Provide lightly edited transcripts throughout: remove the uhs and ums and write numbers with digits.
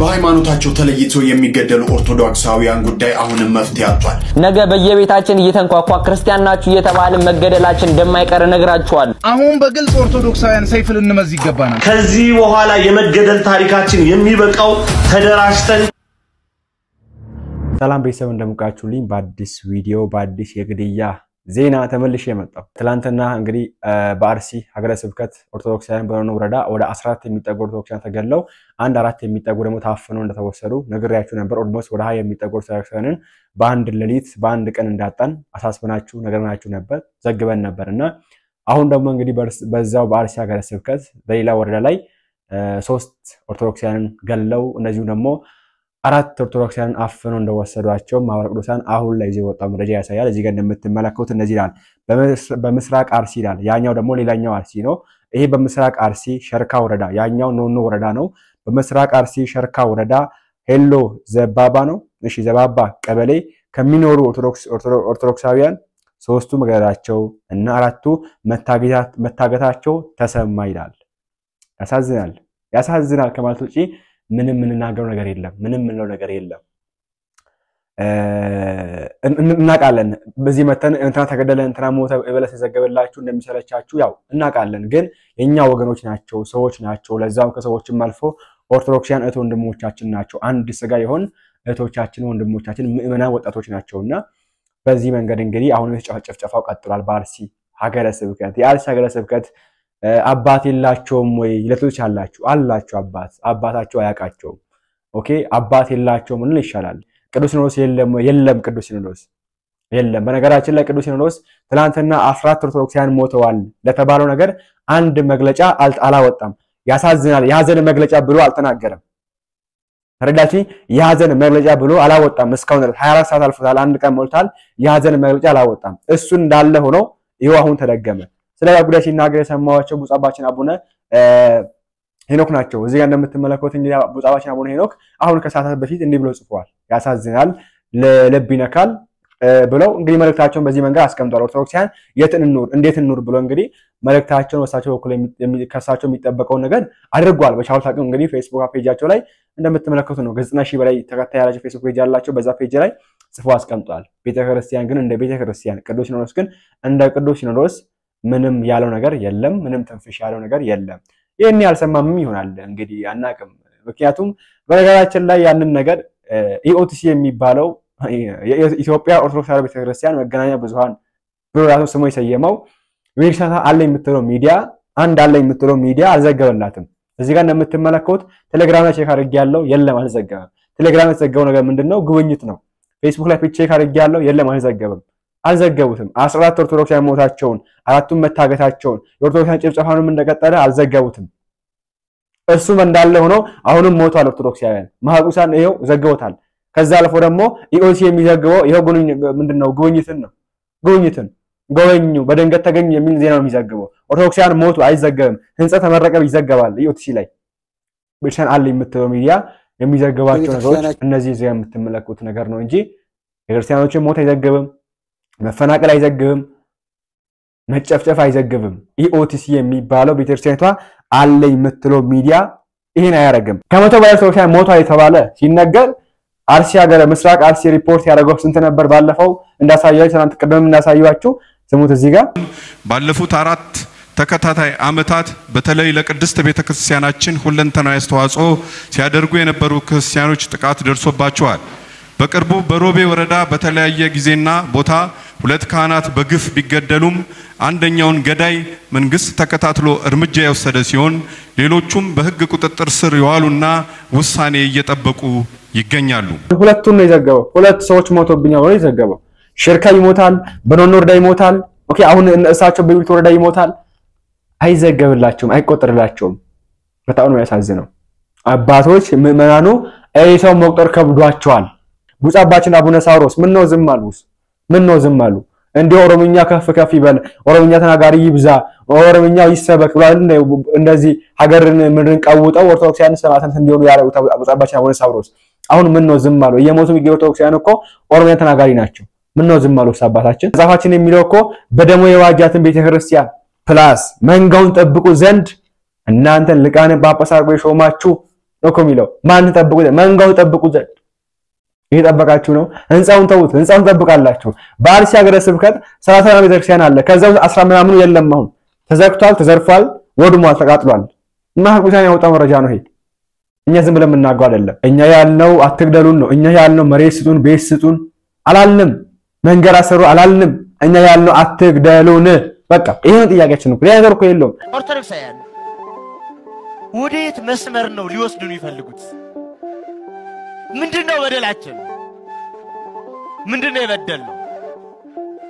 በሃይማኖታቸው ተለይተው የሚገደሉ ኦርቶዶክሳውያን ጉዳይ አሁንም መፍትሄ አጥቷል። ነገ በየቤታችን እየተንኳኳ ክርስቲያን ናችሁ እየተባለ መገደላችን እንደማይቀር ነግራችኋል። አሁን በግልጽ ኦርቶዶክሳውያን ሰይፍ ልንመዝ ይገባናል። ከዚህ በኋላ የመገደል ታሪካችን የሚበቃው ተደራጅተን ሰላም ቤተሰብ እንደምቃችሁልኝ በአዲስ ቪዲዮ በአዲስ የግድያ ዜና ተመልሼ መጣሁ። ትላንትና እንግዲህ በአርሲ ሀገረ ስብከት ኦርቶዶክሳውያን በሆነ ወረዳ ወደ 14 የሚጠጉ ኦርቶዶክሳውያን ተገድለው አንድ 4 የሚጠጉ ደግሞ ታፍነው እንደተወሰዱ ነግሬያችሁ ነበር። ኦልሞስት ወደ 20 የሚጠጉ ኦርቶዶክሳውያንን በአንድ ሌሊት በአንድ ቀን እንዳጣን አሳስበናችሁ ነገርናችሁ ነበር፣ ዘግበን ነበርና አሁን ደግሞ እንግዲህ በዛው በአርሲ ሀገረ ስብከት በሌላ ወረዳ ላይ 3 ኦርቶዶክሳውያንን ገድለው እነዚሁ ደግሞ 4 ኦርቶዶክሳውያን አፍነው እንደወሰዷቸው ማህበረ ቅዱሳን አሁን ላይ የወጣው መረጃ ያሳያል። እዚህ ጋር እንደምትመለከቱት እነዚህ ይላል በምስራቅ አርሲ ይላል። ያኛው ደግሞ ሌላኛው አርሲ ነው። ይሄ በምስራቅ አርሲ ሸርካ ወረዳ፣ ያኛው ኖኖ ወረዳ ነው። በምስራቅ አርሲ ሸርካ ወረዳ ሄሎ ዘባባ ነው። እሺ ዘባባ ቀበሌ ከሚኖሩ ኦርቶዶክሳውያን 3ቱ መገደላቸው እና 4ቱ መታገታቸው ተሰማ ይላል። ያሳዝናል ከማለት ውጪ ምንም ምንናገረው ነገር የለም። ምንም ምንለው ነገር የለም። እናቃለን በዚህ መተን እንትና ተገደለ እንትና ሞተ በለስ ዘገበላችሁ እንደሚሰለቻችሁ ያው እናቃለን። ግን የኛ ወገኖች ናቸው፣ ሰዎች ናቸው። ለዛው ከሰዎችም አልፎ ኦርቶዶክሳውያን እህት ወንድሞቻችን ናቸው። አንድ ስጋ ይሆን እህቶቻችን ወንድሞቻችን ምእመናን ወጣቶች ናቸውና በዚህ መንገድ እንግዲህ አሁን ጭፍጨፋው ቀጥሏል። በአርሲ ሀገረ ስብከት የአርሲ ሀገረ ስብከት አባት የላቸውም ወይ ለቶች አላችሁ አባታቸው አያቃቸውም። ኦኬ አባት የላቸውም ምን ይሻላል? ቅዱስ ሲኖዶስ የለም ቅዱስ ሲኖዶስ የለም። በነገራችን ላይ ቅዱስ ሲኖዶስ ትላንትና 14 ኦርቶዶክሳውያን ሞተዋል ለተባለው ነገር አንድ መግለጫ አላወጣም። ያሳዝናል። የሐዘን መግለጫ ብሎ አልተናገረም። ተረዳችሁ? የሐዘን መግለጫ ብሎ አላወጣም። እስካሁን 24 ሰዓት አልፎታል፣ አንድ ቀን ሞልቷል። የሐዘን መግለጫ አላወጣም። እሱ እንዳለ ሆኖ ይሄው አሁን ተደገመ። ስለዚህ ጉዳይ ሲናገር የሰማዋቸው ብፁዕ አባታችን አቡነ ሄኖክ ናቸው። እዚህ ጋር እንደምትመለከቱት እንግዲህ ብፁዕ አባታችን አቡነ ሄኖክ አሁን ከሰዓታት በፊት እንዲህ ብለው ጽፈዋል። ያሳዝናል፣ ለልብ ይነካል ብለው እንግዲህ መልእክታቸውን በዚህ መንገድ አስቀምጧል። ኦርቶዶክሳውያን የት እንኑር እንዴት እንኑር ብለው እንግዲህ መልእክታቸውን ወሳቸው በኩል ከሳቸው የሚጠበቀው ነገር አድርጓል። በቻውታ አቅም እንግዲህ ፌስቡክ ፔጃቸው ላይ እንደምትመለከቱ ነው። ገጽና ሺህ በላይ ተከታይ ያላቸው ፌስቡክ ፔጅ ያላቸው በዛ ፔጅ ላይ ጽፎ አስቀምጧል። ቤተክርስቲያን ግን እንደ ቤተክርስቲያን፣ ቅዱስ ሲኖዶስ ግን እንደ ቅዱስ ሲኖዶስ ምንም ያለው ነገር የለም። ምንም ትንፍሽ ያለው ነገር የለም። ይሄን ያልሰማም ይሆናል እንግዲህ አናቅም። ምክንያቱም በነገራችን ላይ ያንን ነገር ኢኦቲሲ የሚባለው የኢትዮጵያ ኦርቶዶክስ ተዋሕዶ ቤተክርስቲያን መገናኛ ብዙሃን ብሎ ራሱ ስሙ የሰየመው ዌብሳይት አለ የምትለው ሚዲያ አልዘገበላትም። እዚህ ጋር እንደምትመለከቱት ቴሌግራም ላይ ቼክ አድርጌያለሁ፣ የለም አልዘገበም። ቴሌግራም የተዘገበው ነገር ምንድነው? ጉብኝት ነው። ፌስቡክ ላይ ቼክ አድርጌያለሁ፣ የለም አልዘገቡትም። 14 ኦርቶዶክሳውያን ሞታቸውን 4ቱም መታገታቸውን የኦርቶዶክሳውያን ጭፍጨፋንም እንደቀጠለ አልዘገቡትም። እሱም እንዳለ ሆኖ አሁንም ሞቷል ኦርቶዶክሳውያን ማህቁሳን ይሄው ዘግቦታል። ከዛ አልፎ ደግሞ ኢኦሲ የሚዘግበው ይሄው ምንድነው? ጉብኝትን ጎበኙ በድንገት ተገኙ የሚል ዜና ነው የሚዘግበው። ኦርቶዶክሳውያን ሞቱ አይዘገብም። ህንጻ ተመረቀ ይዘገባል። ኢኦሲ ላይ ብቻን አለ የምትለው ሚዲያ የሚዘግባቸው ነገሮች እነዚህ እዚህ የምትመለከቱት ነገር ነው እንጂ የክርስቲያኖችን ሞት አይዘግብም፣ መፈናቀል አይዘግብም፣ መጨፍጨፍ አይዘግብም። ኢኦቲሲ የሚባለው ቤተክርስቲያኗ አለ የምትለው ሚዲያ ይሄን አያረግም። ከመቶ በላይ ሰዎች ሞቷል የተባለ ሲነገር አርሲ ሀገረ ምስራቅ አርሲ ሪፖርት ያደረገው ስንት ነበር? ባለፈው እንዳሳያችሁ ትናንት ቀደም እንዳሳያችሁ ስሙት። እዚህ ጋር ባለፉት 4 ተከታታይ አመታት በተለይ ለቅድስት ቤተክርስቲያናችን ሁለንተናዊ አስተዋጽኦ ሲያደርጉ የነበሩ ክርስቲያኖች ጥቃት ደርሶባቸዋል። በቅርቡ በሮቤ ወረዳ በተለያየ ጊዜና ቦታ 2 ካህናት በግፍ ቢገደሉም አንደኛውን ገዳይ መንግስት ተከታትሎ እርምጃ የወሰደ ሲሆን ሌሎቹም በህግ ቁጥጥር ስር የዋሉና ውሳኔ እየጠበቁ ይገኛሉ። ሁለቱን ነው የዘገበው። 2 ሰዎች ሞቶብኛል ነው የዘገበው። ሽርካ ይሞታል፣ በኖኖ ወረዳ ይሞታል። ኦኬ አሁን እሳቸው በቢልት ወረዳ ይሞታል። አይዘገብላቸውም፣ አይቆጠርላቸውም። በጣም ነው ያሳዝነው። አባቶች ምእመናኑ ሰው መቁጠር ከብዷቸዋል። ብፁዕ አባታችን አቡነ ሳዊሮስ ምን ነው ዝም አሉ? እንዲህ ኦሮምኛ ከፍ ይበል፣ ኦሮምኛ ተናጋሪ ይብዛ፣ ኦሮምኛው ይሰበክ ብሏል። እንደዚህ ሀገርን ምድርን ቀውጠው ኦርቶዶክሳውያን ሰማዕታት እንዲሆኑ ያለው ብፁዕ አባታችን አቡነ ሳዊሮስ አሁን ምን ነው ዝም አሉ? እየሞቱ የሚገኙ ኦርቶዶክሳውያን እኮ ኦሮምኛ ተናጋሪ ናቸው። ምን ነው ዝም አሉ? አባታችን መጽሐፋችን የሚለው እኮ በደሙ የዋጃትን ቤተክርስቲያን ፕላስ መንጋውን ጠብቁ ዘንድ እናንተን ሊቃነ ጳጳሳት የሾማችሁ ነው የሚለው ማን ተጠብቁ መንጋው ተጠብቁ ዘንድ እየጠበቃችሁ ነው ህንጻውን ተውት ህንጻውን ተጠብቃላችሁ በአርሲ ሀገረ ስብከት 30 ቤተክርስቲያን አለ ከዛው 10 ምናምን የለም አሁን ተዘግቷል ተዘርፏል ወድሟል ተቃጥሏል ማህቁሳን ያወጣው መረጃ ነው ይሄ እኛ ዝም ብለን እናጋው አይደለም እኛ ያልነው አትግደሉን ነው እኛ ያልነው መሬት ስጡን ቤት ስጡን አላልንም መንገር አሰሩ አላልንም እኛ ያልነው አትግደሉን በቃ ይሄን ጥያቄያችን ነው ያ ነገር እኮ የለውም ኦርቶዶክሳውያን ወዴት መስመር ነው ሊወስዱን ይፈልጉት ምንድነው በደላችን ምንድነው የበደልነው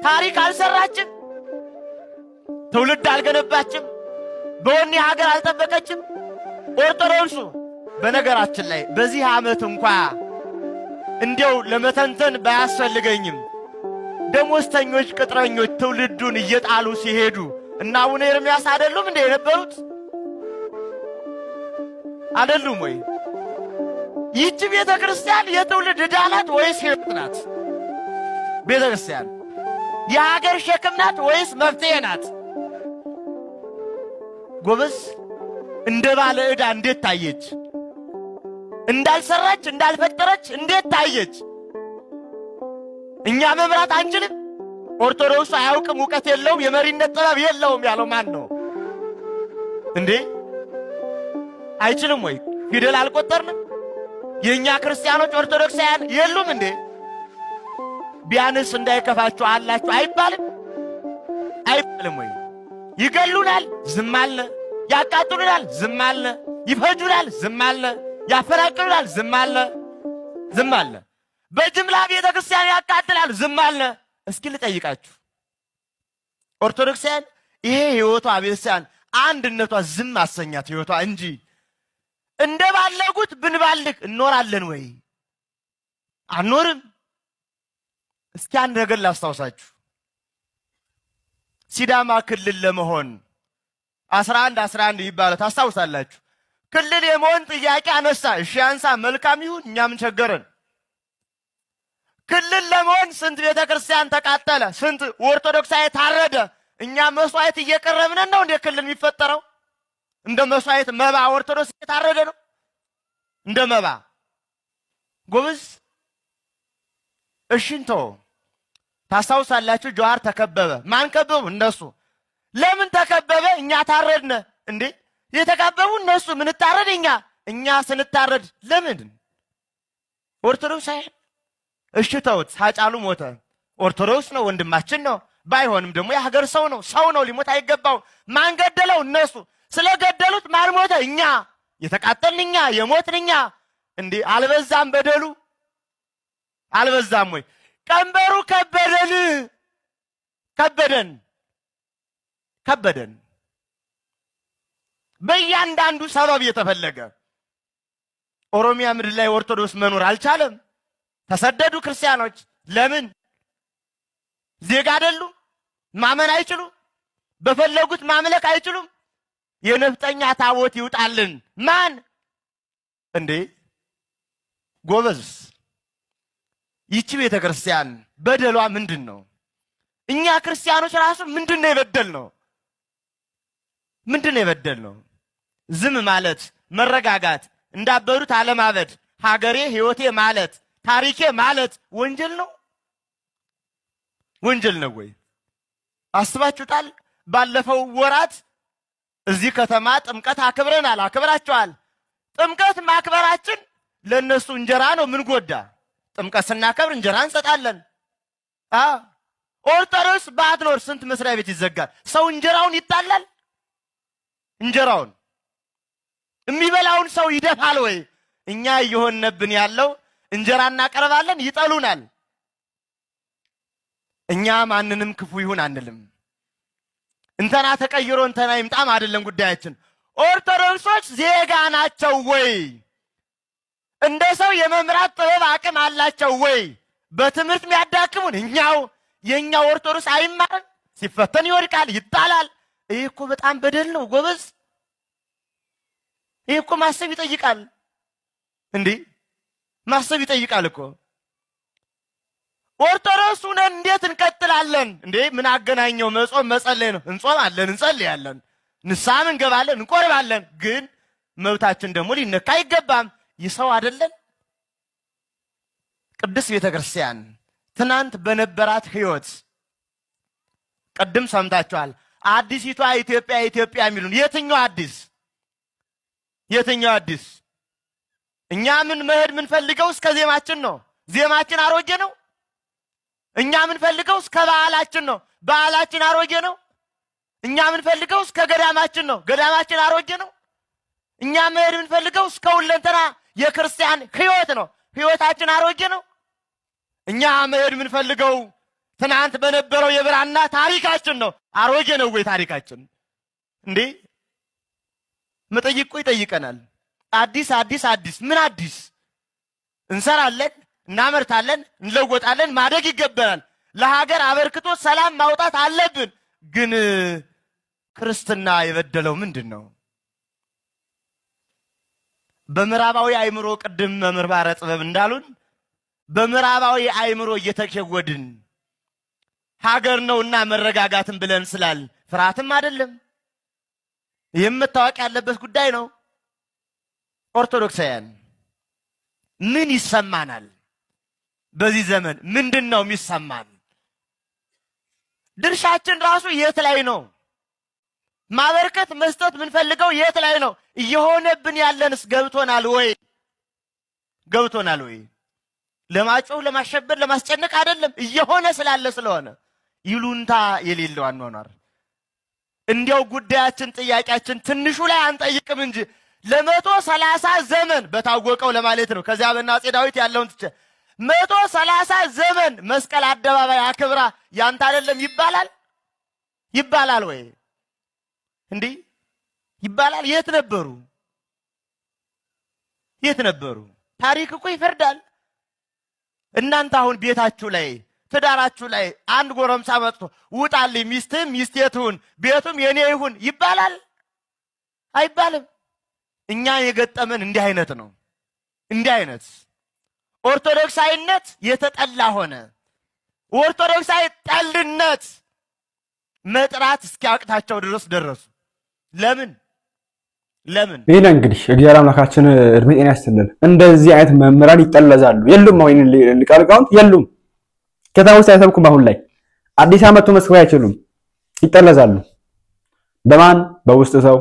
ታሪክ አልሰራችም ትውልድ አልገነባችም በወኔ ሀገር አልጠበቀችም ኦርቶዶክሱ በነገራችን ላይ በዚህ ዓመት እንኳን እንዲያው ለመተንተን ባያስፈልገኝም ደሞዝተኞች ቅጥረኞች ትውልዱን እየጣሉ ሲሄዱ እና አቡነ ኤርምያስ አይደሉም እንደ የነበሩት አይደሉም ወይ ይህች ቤተክርስቲያን የትውልድ ዳላት ወይስ ሕይወት ናት ቤተክርስቲያን የሀገር ሸክም ናት ወይስ መፍትሄ ናት ጎበዝ እንደ ባለ ዕዳ እንዴት ታየች እንዳልሰራች እንዳልፈጠረች እንዴት ታየች እኛ መምራት አንችልም ኦርቶዶክስ አያውቅም ዕውቀት የለውም የመሪነት ጥበብ የለውም ያለው ማን ነው እንዴ አይችልም ወይ ፊደል አልቆጠርንም የኛ ክርስቲያኖች ኦርቶዶክሳውያን የሉም እንዴ ቢያንስ እንዳይከፋችሁ አላችሁ አይባልም ወይ ይገሉናል ዝም አለ ያቃጥሉናል ዝም አለ ይፈጁናል ዝም አለ ያፈራቅሉናል ዝም አለ በጅምላ ቤተክርስቲያን ያቃጥላል ዝም አለ እስኪ ልጠይቃችሁ ኦርቶዶክሳውያን ይሄ ህይወቷ ቤተክርስቲያን አንድነቷ ዝም አሰኛት ህይወቷ እንጂ እንደባለጉት ብንባልግ እንኖራለን ወይ አንኖርም እስኪ አንድ ነገር ላስታውሳችሁ ሲዳማ ክልል ለመሆን 11 ይባላል ታስታውሳላችሁ ክልል የመሆን ጥያቄ አነሳ እሺ አንሳ መልካም ይሁን እኛም ቸገረን ክልል ለመሆን ስንት ቤተክርስቲያን ተቃጠለ ስንት ኦርቶዶክሳዊ ታረደ እኛ መስዋዕት እየቀረብን ነው እንደ ክልል የሚፈጠረው እንደ መስዋዕት መባ ኦርቶዶክስ ታረደ ነው እንደ መባ ጎበዝ እሺንቶ ታስታውሳላችሁ ጀዋር ተከበበ ማን ከበቡ እነሱ ለምን ተከበበ እኛ ታረድነ እንዴ የተከበቡ እነሱ ምን ታረድ እኛ ስንታረድ ለምን ኦርቶዶክስ እሺ ተውት ሃጫሉ ሞተ ኦርቶዶክስ ነው ወንድማችን ነው ባይሆንም ደግሞ የሀገር ሰው ነው ሊሞት አይገባው ማን ገደለው እነሱ ስለገደሉት ማን ሞተ እኛ የተቃጠልንኛ የሞትንኛ እንዴ አልበዛም በደሉ አልበዛም ወይ ቀንበሩ ከበደን በእያንዳንዱ ሰበብ የተፈለገ ኦሮሚያ ምድር ላይ ኦርቶዶክስ መኖር አልቻለም ተሰደዱ ክርስቲያኖች ለምን ዜጋ አይደሉ ማመን አይችሉ በፈለጉት ማምለክ አይችሉም የነፍጠኛ ታቦት ይውጣልን ማን እንዴ ጎበዝ ይቺ ቤተክርስቲያን በደሏ ምንድነው እኛ ክርስቲያኖች ራሱ ምንድነው የበደልነው ዝም ማለት መረጋጋት እንዳበሩት አለማበድ ሀገሬ ህይወቴ ማለት ታሪኬ ማለት ወንጀል ነው ወይ አስባችሁታል ባለፈው ወራት እዚህ ከተማ ጥምቀት አክብራችኋል ጥምቀት ማክበራችን ለነሱ እንጀራ ነው ምን ጎዳ ጥምቀት ስናከብር እንጀራ እንሰጣለን ኦርቶዶክስ ባትኖር ስንት መስሪያ ቤት ይዘጋል ሰው እንጀራውን ይጣላል እንጀራውን የሚበላውን ሰው ይደፋል ወይ እኛ እየሆነብን ያለው እንጀራ እናቀርባለን ይጠሉናል እኛ ማንንም ክፉ ይሁን አንልም እንተና ተቀይሮ እንተና ይምጣም አይደለም ጉዳያችን ኦርቶዶክሶች ዜጋ ናቸው ወይ እንደ ሰው የመምራት ጥበብ አቅም አላቸው ወይ በትምህርት የሚያዳክሙን የኛ ኦርቶዶክስ አይማርም ሲፈተን ይወድቃል ይጣላል ይሄ እኮ በጣም በደል ነው ጎበዝ ይሄ እኮ ማሰብ ይጠይቃል እንዴ ማሰብ ይጠይቃል እኮ ኦርቶዶክስ ነን እንዴት እንቀጥላለን እንዴ ምን አገናኘው መጾም መጸለይ ነው እንጾማለን እንጸልያለን ንስሐም እንገባለን እንቆርባለን ግን መብታችን ደግሞ ሊነካ አይገባም። ይሰው አይደለም ቅድስት ቤተክርስቲያን ትናንት በነበራት ህይወት ቀደም ሰምታችኋል። አዲሲቷ ኢትዮጵያ ኢትዮጵያ የሚሉን የትኛው አዲስ? እኛ ምን ፈልገው እስከ ዜማችን ነው። ዜማችን አሮጌ ነው። እኛ ምን ፈልገው እስከ በዓላችን ነው። በዓላችን አሮጌ ነው። እኛ ምን ፈልገው እስከ ገዳማችን ነው። ገዳማችን አሮጌ ነው። እኛ ምን ፈልገው እስከ ሁለንተና የክርስቲያን ህይወት ነው። ህይወታችን አሮጌ ነው። እኛ ምን ፈልገው ትናንት በነበረው የብራና ታሪካችን ነው። አሮጌ ነው ወይ ታሪካችን? እንዴ መጠይቁ ይጠይቀናል። አዲስ ምን አዲስ? እንሰራለን፣ እናመርታለን፣ እንለወጣለን፣ ማደግ ይገባናል። ለሀገር አበርክቶ ሰላም ማውጣት አለብን። ግን ክርስትና የበደለው ምንድነው? በምዕራባዊ አይምሮ ቅድም መምርባረ ጥበብ እንዳሉን በምዕራባዊ አይምሮ እየተከወድን ሀገር ነውና መረጋጋትን ብለን ስላል ፍርሃትም አይደለም የምታወቅ ያለበት ጉዳይ ነው። ኦርቶዶክሳውያን ምን ይሰማናል? በዚህ ዘመን ምንድነው የሚሰማን? ድርሻችን ራሱ የት ላይ ነው? ማበርከት መስጠት ምን ፈልገው የት ላይ ነው? እየሆነብን ያለንስ ገብቶናል ወይ? ለማጮህ ለማሸበር ለማስጨነቅ አይደለም፣ እየሆነ ስለሆነ ይሉንታ የሌለው አኗኗር። እንዲያው ጉዳያችን ጥያቄያችን ትንሹ ላይ አንጠይቅም እንጂ ለ130 ዘመን በታወቀው ለማለት ነው። ከዚያ በአፄ ዳዊት ያለውን 130 ዘመን መስቀል አደባባይ አክብራ ያንተ አይደለም ይባላል ወይ? እንዴ ይባላል? የት ነበሩ? ታሪክ እኮ ይፈርዳል። እናንተ አሁን ቤታችሁ ላይ ትዳራችሁ ላይ አንድ ጎረምሳ መጥቶ ውጣልኝ ሚስቴ ትሁን ቤቱም የኔ ይሁን ይባላል? አይባልም። እኛ የገጠመን እንዲህ አይነት ነው። ኦርቶዶክሳዊነት የተጠላ ሆነ። ኦርቶዶክሳዊ ጠልነት መጥራት እስኪያቅታቸው ድረስ ደረሱ። ለምን? ይሄን እንግዲህ እግዚአብሔር አምላካችን እድሜ ጤና ያስጥልን። እንደዚህ አይነት መምህራን ይጠለዛሉ። የሉም አሁን ሊቃልቃውንት የሉም። ከተማ ውስጥ አይሰብኩም። አሁን ላይ አዲስ አመቱ መስዋዕት አይችሉም፣ ይጠለዛሉ። በማን? በውስጥ ሰው።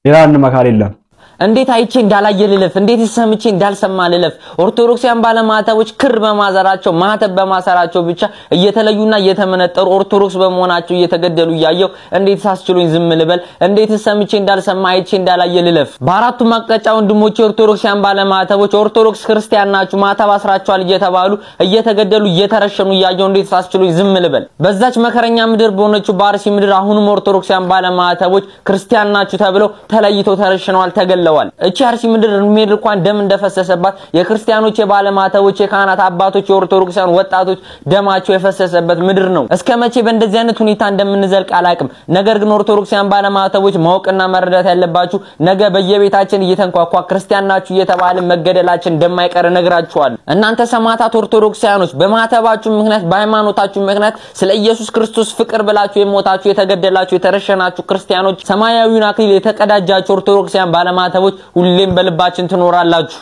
ሌላን መካር የለም። እንዴት አይቼ እንዳላየ ልለፍ? እንዴት ሰምቼ እንዳልሰማ ልለፍ? ኦርቶዶክሳውያን ባለማተቦች ክር በማዘራቸው ማተብ በማሰራቸው ብቻ እየተለዩና እየተመነጠሩ ኦርቶዶክስ በመሆናቸው እየተገደሉ ያየው እንዴት ሳስችሉኝ ዝም ልበል? እንዴት ሰምቼ እንዳልሰማ አይቼ እንዳላየ ልለፍ? በአራቱ ማቅጣጫ ወንድሞቼ ኦርቶዶክሳውያን ባለማተቦች ኦርቶዶክስ ክርስቲያን ናችሁ ማተብ አስራችኋል እየተባሉ እየተገደሉ እየተረሸኑ ያየው እንዴት ሳስችሉኝ ዝም ልበል? በዛች መከረኛ ምድር በሆነችው በአርሲ ምድር አሁንም ኦርቶዶክሳውያን ባለማተቦች ክርስቲያን ናችሁ ተብለው ተለይተው ተረሽነዋል፣ ተገለዋል። እቺ አርሲ ምድር ምድር እንኳን ደም እንደፈሰሰባት የክርስቲያኖች የባለማተቦች የካህናት አባቶች የኦርቶዶክሳውያን ወጣቶች ደማቸው የፈሰሰበት ምድር ነው። እስከመቼ በእንደዚህ አይነት ሁኔታ እንደምንዘልቅ አላቅም። ነገር ግን ኦርቶዶክሳውያን ባለማተቦች ማወቅና መረዳት ያለባችሁ ነገ በየቤታችን እየተንኳኳ ክርስቲያን ናችሁ እየተባለ መገደላችን እንደማይቀር ነግራችኋል። እናንተ ሰማዕታት ኦርቶዶክሳውያኖች በማተባችሁ ምክንያት በሃይማኖታችሁ ምክንያት ስለ ኢየሱስ ክርስቶስ ፍቅር ብላችሁ የሞታችሁ የተገደላችሁ የተረሸናችሁ ክርስቲያኖች ሰማያዊውን አክሊል የተቀዳጃችሁ ኦርቶዶክሳውያን ባለማተቦች ሁሌም በልባችን ትኖራላችሁ።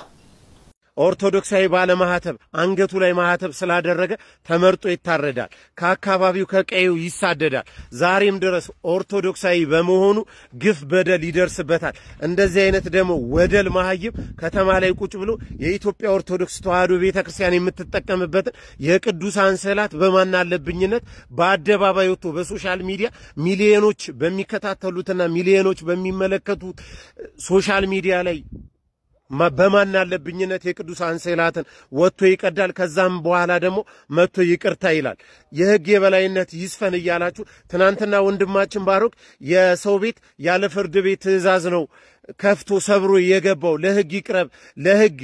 ኦርቶዶክሳዊ ባለማህተብ አንገቱ ላይ ማህተብ ስላደረገ ተመርጦ ይታረዳል፣ ከአካባቢው ከቀዩ ይሳደዳል። ዛሬም ድረስ ኦርቶዶክሳዊ በመሆኑ ግፍ በደል ይደርስበታል። እንደዚህ አይነት ደግሞ ወደል ማህይም ከተማ ላይ ቁጭ ብሎ የኢትዮጵያ ኦርቶዶክስ ተዋሕዶ ቤተክርስቲያን የምትጠቀምበት የቅዱሳን ስዕላት በማናለብኝነት በአደባባይ ወጥቶ በሶሻል ሚዲያ ሚሊዮኖች በሚከታተሉትና ሚሊዮኖች በሚመለከቱት ሶሻል ሚዲያ ላይ በማናለብኝነት የቅዱሳን ስዕላትን ወጥቶ ይቀዳል። ከዛም በኋላ ደግሞ መጥቶ ይቅርታ ይላል። የሕግ የበላይነት ይስፈን እያላችሁ ትናንትና ወንድማችን ባሮክ የሰው ቤት ያለ ፍርድ ቤት ትእዛዝ ነው ከፍቶ ሰብሮ የገባው ለሕግ ይቅረብ ለሕግ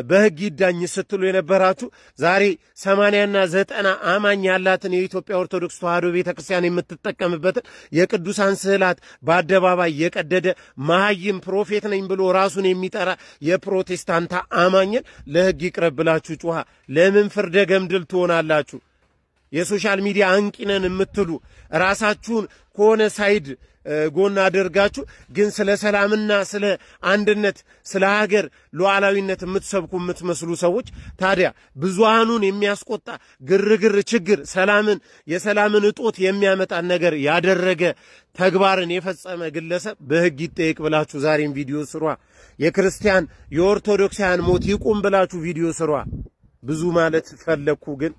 በሕግ ይዳኝ ስትሉ የነበራችሁ ዛሬ 80 እና 90 አማኝ ያላትን የኢትዮጵያ ኦርቶዶክስ ተዋሕዶ ቤተክርስቲያን የምትጠቀምበትን የቅዱሳን ስዕላት በአደባባይ የቀደደ መሐይም ፕሮፌት ነኝ ብሎ ራሱን የሚጠራ የፕሮቴስታንት አማኝን ለሕግ ይቅረብ ብላችሁ ጩሃ ለምን ፍርደ ገምድል ትሆናላችሁ? የሶሻል ሚዲያ አንቂነን የምትሉ ራሳችሁን ከሆነ ሳይድ ጎና አድርጋችሁ ግን ስለ ሰላምና ስለ አንድነት ስለ ሀገር ሉዓላዊነት የምትሰብኩ የምትመስሉ ሰዎች ታዲያ ብዙሃኑን የሚያስቆጣ ግርግር ችግር የሰላምን እጦት የሚያመጣ ነገር ያደረገ ተግባርን የፈጸመ ግለሰብ በሕግ ይጠየቅ ብላችሁ ዛሬም ቪዲዮ ስሯ። የክርስቲያን የኦርቶዶክሳውያን ሞት ይቁም ብላችሁ ቪዲዮ ስሯ። ብዙ ማለት ፈለኩ ግን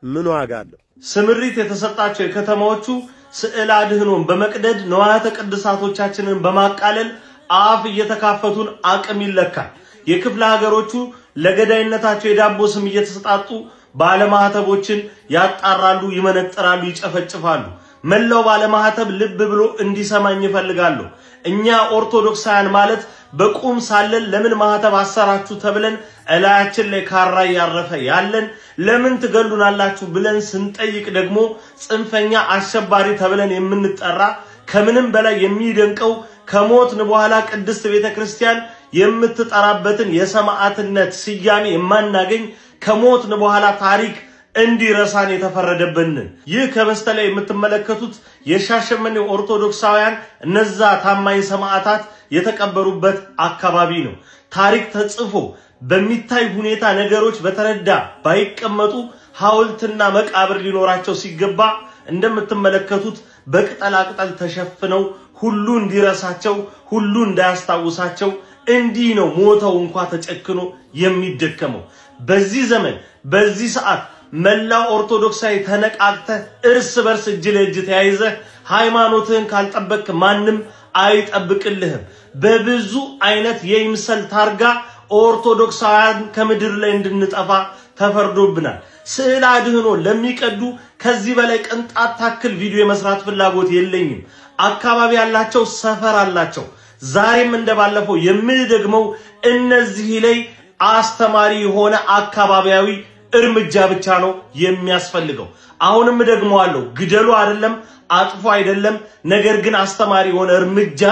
ምን ዋጋ አለው? ስምሪት የተሰጣቸው የከተማዎቹ ስዕል አድህኖን በመቅደድ ነዋያተ ቅድሳቶቻችንን በማቃለል አፍ እየተካፈቱን አቅም ይለካል። የክፍለ ሀገሮቹ ለገዳይነታቸው የዳቦ ስም እየተሰጣጡ ባለማህተቦችን ያጣራሉ፣ ይመነጥራሉ፣ ይጨፈጭፋሉ። መላው ባለማህተብ ልብ ብሎ እንዲሰማኝ ይፈልጋሉ። እኛ ኦርቶዶክሳውያን ማለት በቁም ሳለን ለምን ማህተብ አሰራችሁ ተብለን እላያችን ላይ ካራ ያረፈ ያለን ለምን ትገሉናላችሁ ብለን ስንጠይቅ ደግሞ ጽንፈኛ አሸባሪ ተብለን የምንጠራ ከምንም በላይ የሚደንቀው ከሞትን በኋላ ቅድስት ቤተክርስቲያን የምትጠራበትን የሰማዕትነት ስያሜ የማናገኝ ከሞትን በኋላ ታሪክ እንዲረሳን የተፈረደብን ይህ ከበስተላይ የምትመለከቱት የሻሸመኔ ኦርቶዶክሳውያን እነዛ ታማኝ ሰማዕታት የተቀበሩበት አካባቢ ነው። ታሪክ ተጽፎ በሚታይ ሁኔታ ነገሮች በተረዳ ባይቀመጡ ሐውልትና መቃብር ሊኖራቸው ሲገባ እንደምትመለከቱት በቅጠላቅጠል ተሸፍነው ሁሉ እንዲረሳቸው ሁሉ እንዳያስታውሳቸው እንዲህ ነው ሞተው እንኳን ተጨክኖ የሚደከመው። በዚህ ዘመን በዚህ ሰዓት መላው ኦርቶዶክሳዊ ተነቃቅተ እርስ በርስ እጅ ለእጅ ተያይዘ ሃይማኖትህን ካልጠበቅ ማንም አይጠብቅልህም። በብዙ አይነት የይምሰል ታርጋ ኦርቶዶክሳውያን ከምድር ላይ እንድንጠፋ ተፈርዶብናል። ስዕል አድህኖ ለሚቀዱ ከዚህ በላይ ቅንጣት ታክል ቪዲዮ የመስራት ፍላጎት የለኝም። አካባቢ ያላቸው ሰፈር አላቸው። ዛሬም እንደባለፈው የምንደግመው እነዚህ ላይ አስተማሪ የሆነ አካባቢያዊ እርምጃ ብቻ ነው የሚያስፈልገው። አሁንም ደግመዋለሁ፣ ግደሉ አይደለም አጥፎ አይደለም፣ ነገር ግን አስተማሪ የሆነ እርምጃ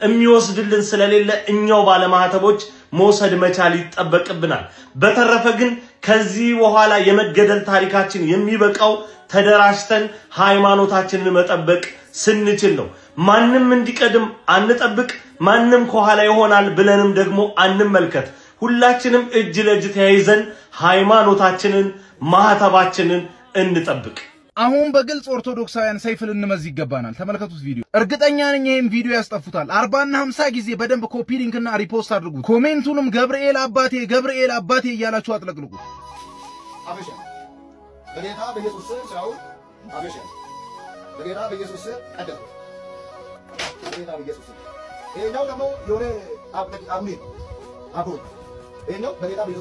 የሚወስድልን ስለሌለ እኛው ባለማህተቦች መውሰድ መቻል ይጠበቅብናል። በተረፈ ግን ከዚህ በኋላ የመገደል ታሪካችን የሚበቃው ተደራጅተን ሃይማኖታችንን መጠበቅ ስንችል ነው። ማንም እንዲቀድም አንጠብቅ፣ ማንም ከኋላ ይሆናል ብለንም ደግሞ አንመልከት። ሁላችንም እጅ ለእጅ ተያይዘን ሃይማኖታችንን ማህተባችንን እንጠብቅ። አሁን በግልጽ ኦርቶዶክሳውያን ሰይፍ ልንመዝ ይገባናል። ተመልከቱት ቪዲዮ። እርግጠኛ ነኝ ይሄን ቪዲዮ ያስጠፉታል። 40 እና 50 ጊዜ በደንብ ኮፒ ሊንክና ሪፖስት አድርጉት። ኮሜንቱንም ገብርኤል አባቴ እያላችሁ አጥለቅልቁት። አበሻ በጌታ በኢየሱስ ስም ስራው አበሻ በጌታ በኢየሱስ ስም ቀደም በጌታ በኢየሱስ ስም ይሄኛው ደግሞ የሆነ አሁን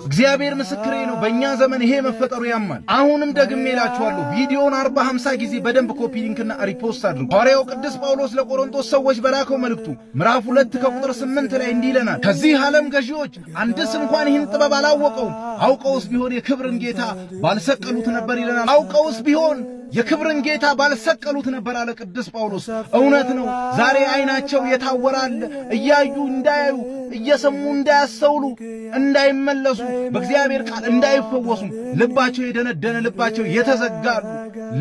እግዚአብሔር ምስክሬ ነው። በእኛ ዘመን ይሄ መፈጠሩ ያማል። አሁንም ደግሜ እላችኋለሁ ቪዲዮውን 40-50 ጊዜ በደንብ ኮፒ ሊንክና ሪፖስት አድርጉ። ሐዋርያው ቅዱስ ጳውሎስ ለቆሮንቶስ ሰዎች በላከው መልእክቱ ምዕራፍ 2 ከቁጥር 8 ላይ እንዲህ ይለናል፣ ከዚህ ዓለም ገዢዎች አንድስ እንኳን ይህን ጥበብ አላወቀውም፣ አውቀውስ ቢሆን የክብርን ጌታ ባልሰቀሉት ነበር ይለናል። አውቀውስ ቢሆን የክብርን ጌታ ባልሰቀሉት ነበር አለ ቅዱስ ጳውሎስ። እውነት ነው። ዛሬ አይናቸው የታወራል፣ እያዩ እንዳያዩ፣ እየሰሙ እንዳያስተውሉ፣ እንዳይመለሱ፣ በእግዚአብሔር ቃል እንዳይፈወሱ፣ ልባቸው የደነደነ ልባቸው የተዘጋሉ።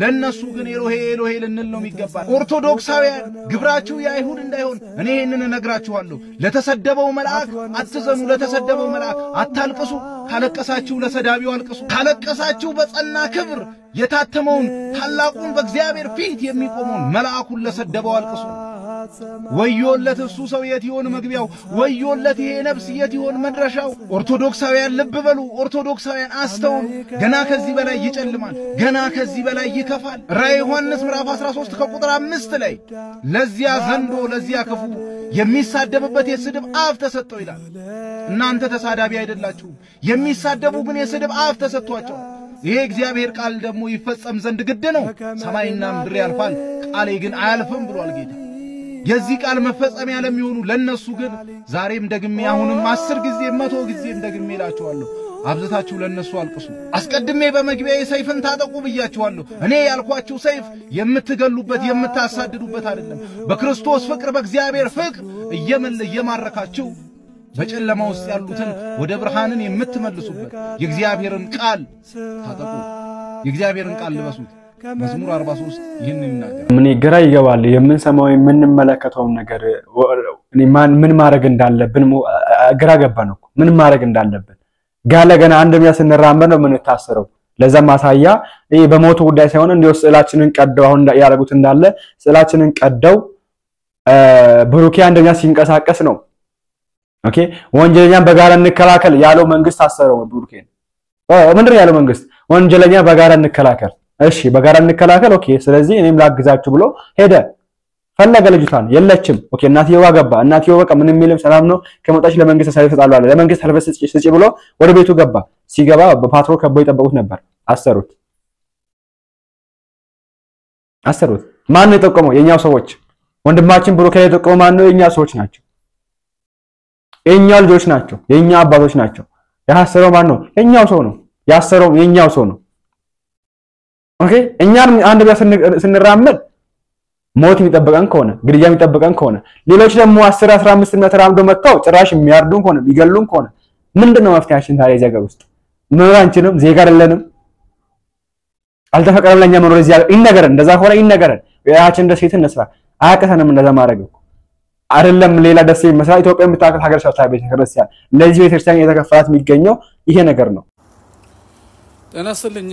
ለነሱ ግን ኤሎሄ ኤሎሄ ልንል ነው የሚገባል። ኦርቶዶክሳውያን ግብራችሁ የአይሁድ እንዳይሆን እኔ ይህንን እነግራችኋለሁ። ለተሰደበው መልአክ አትዘኑ፣ ለተሰደበው መልአክ አታልቅሱ። ካለቀሳችሁ ለሰዳቢው አልቅሱ። ካለቀሳችሁ በጸና ክብር የታተመውን ታላቁን በእግዚአብሔር ፊት የሚቆመውን መልአኩን ለሰደበው አልቅሱ። ወዮለት እሱ ሰው የት ይሆን መግቢያው? ወዮለት ይሄ ነፍስ የት ይሆን መድረሻው? ኦርቶዶክሳውያን ልብ በሉ፣ ኦርቶዶክሳውያን አስተውሉ። ገና ከዚህ በላይ ይጨልማል፣ ገና ከዚህ በላይ ይከፋል። ራዕየ ዮሐንስ ምዕራፍ 13 ከቁጥር 5 ላይ ለዚያ ዘንዶ ለዚያ ክፉ የሚሳደብበት የስድብ አፍ ተሰጠው ይላል። እናንተ ተሳዳቢ አይደላችሁም፣ የሚሳደቡ ግን የስድብ አፍ ተሰጥቷቸው። ይሄ እግዚአብሔር ቃል ደግሞ ይፈጸም ዘንድ ግድ ነው። ሰማይና ምድር ያልፋል፣ ቃሌ ግን አያልፍም ብሏል ጌታ። የዚህ ቃል መፈጸሚያ ለሚሆኑ ለነሱ ግን ዛሬም ደግሜ አሁንም 10 ጊዜ 100 ጊዜም ደግሜ እላችኋለሁ፣ አብዝታችሁ ለነሱ አልቅሱ። አስቀድሜ በመግቢያዬ ሰይፍን ታጠቁ ብያችኋለሁ። እኔ ያልኳችሁ ሰይፍ የምትገሉበት የምታሳድዱበት አይደለም። በክርስቶስ ፍቅር በእግዚአብሔር ፍቅር እየማረካችሁ በጨለማ ውስጥ ያሉትን ወደ ብርሃንን የምትመልሱበት የእግዚአብሔርን ቃል ታጠቁ፣ የእግዚአብሔርን ቃል ልበሱት። መዝሙር 43 ይህንን ይናገራል። ምን ግራ ይገባል የምንሰማው የምንመለከተው ነገር ምን ማድረግ እንዳለብን ግራ ገባን እኮ ምን ማድረግ እንዳለብን ጋለ ገና አንደኛ ስንራመድ ነው ምን ታሰረው ለዛ ማሳያ ይሄ በሞቱ ጉዳይ ሳይሆን እንዲው ስዕላችንን ቀደው አሁን ያረጉት እንዳለ ስዕላችንን ቀደው ብሩኪ አንደኛ ሲንቀሳቀስ ነው ኦኬ ወንጀለኛን በጋራ እንከላከል ያለው መንግስት አሰረው ብሩኪን ምንድነው ያለው መንግስት ወንጀለኛ በጋራ እንከላከል እሺ በጋራ እንከላከል ኦኬ ስለዚህ እኔም ላግዛችሁ ብሎ ሄደ ፈለገ ልጅቷን የለችም ኦኬ እናትየዋ ገባ እናትየዋ በቃ ምንም የሚልም ሰላም ነው ከመጣች ለመንግስት ሳይፈ ተጣሉ አለ ለመንግስት ሰርቪስ ስጪ ብሎ ወደ ቤቱ ገባ ሲገባ በፓትሮል ከቦ ይጠብቁት ነበር አሰሩት ማን ነው የጠቆመው የኛው ሰዎች ወንድማችን ብሩክ ላይ የጠቆመው ማን ነው የኛ ሰዎች ናቸው የኛ ልጆች ናቸው የኛ አባቶች ናቸው ያሰረው ማን ነው የኛው ሰው ነው ያሰረው የኛው ሰው ነው ኦኬ እኛን አንድ ቢያ ስንራመድ ሞት የሚጠበቀን ከሆነ ግድያ የሚጠበቀን ከሆነ ሌሎች ደግሞ 10 15 ሜትር አምዶ መጣው ጭራሽ የሚያርዱን ከሆነ ይገሉን ከሆነ ምንድነው መፍትያችን ታዲያ ዜጋ ውስጥ ምራንችንም ዜጋ አይደለንም አልተፈቀደም ለኛ መኖር እዚህ ይነገረን እንደዛ ሆነ ይነገረን ያችን እንደ ሴት እንስራ አያቀሰንም እንደዛ ማድረግ አይደለም ሌላ ደስ ይመስላል ኢትዮጵያ የምታከል ሀገር ሻታ ቤተክርስቲያን ለዚህ ቤተክርስቲያን የተከፈላት የሚገኘው ይሄ ነገር ነው ተነስልኝ